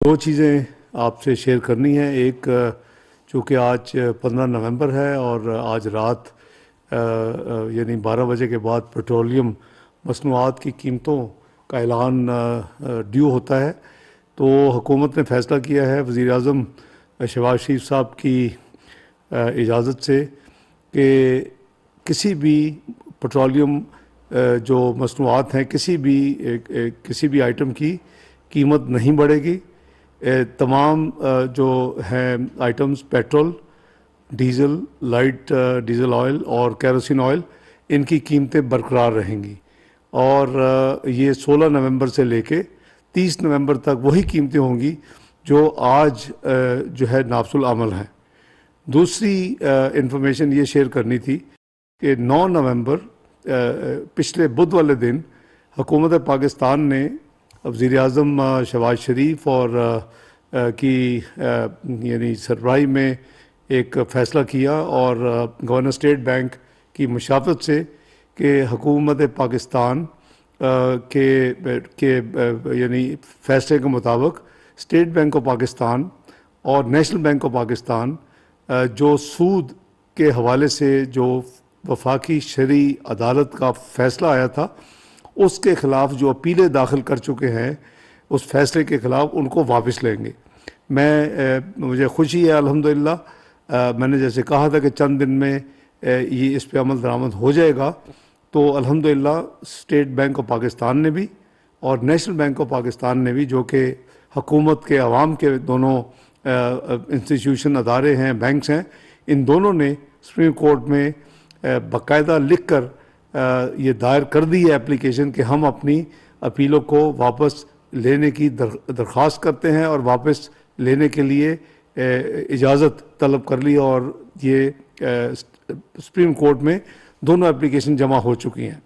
दो चीज़ें आपसे शेयर करनी है। एक, चूँकि आज 15 नवंबर है और आज रात यानी 12 बजे के बाद पेट्रोलियम मसनूआत की कीमतों का ऐलान ड्यू होता है, तो हुकूमत ने फ़ैसला किया है वज़ीर आज़म शहबाज शरीफ साहब की इजाज़त से कि किसी भी पेट्रोलियम जो मसनूआत हैं, किसी भी आइटम की कीमत नहीं बढ़ेगी। तमाम जो हैं items, petrol, diesel, light diesel oil और केरोसिन ऑयल, इनकी कीमतें बरकरार रहेंगी और ये 16 नवंबर से लेके 30 नवंबर तक वही कीमतें होंगी जो आज जो है नाफिजुल अमल हैं। दूसरी इंफॉर्मेशन ये शेयर करनी थी कि 9 नवंबर पिछले बुध वाले दिन हुकूमत पाकिस्तान ने वज़ीर आज़म शहबाज शरीफ और की यानी सरबराही में एक फ़ैसला किया और गवर्नर स्टेट बैंक की मुशावरत से कि हुकूमत पाकिस्तान के यानी फ़ैसले के मुताबिक स्टेट बैंक ऑफ पाकिस्तान और नेशनल बैंक ऑफ पाकिस्तान जो सूद के हवाले से जो वफाकी शरई अदालत का फ़ैसला आया था, उसके ख़िलाफ़ जो अपीलें दाखिल कर चुके हैं, उस फैसले के ख़िलाफ़ उनको वापस लेंगे। मुझे खुशी है अल्हम्दुलिल्लाह। मैंने जैसे कहा था कि चंद दिन में ये इस पे अमल दरामद हो जाएगा, तो अल्हम्दुलिल्लाह स्टेट बैंक ऑफ पाकिस्तान ने भी और नेशनल बैंक ऑफ पाकिस्तान ने भी, जो कि हुकूमत के अवाम के दोनों इंस्टीट्यूशन, अदारे हैं, बैंक्स हैं, इन दोनों ने सुप्रीम कोर्ट में बाकायदा लिख कर ये दायर कर दी है एप्लीकेशन कि हम अपनी अपीलों को वापस लेने की दरख्वास्त करते हैं और वापस लेने के लिए इजाज़त तलब कर ली और ये सुप्रीम कोर्ट में दोनों एप्लीकेशन जमा हो चुकी हैं।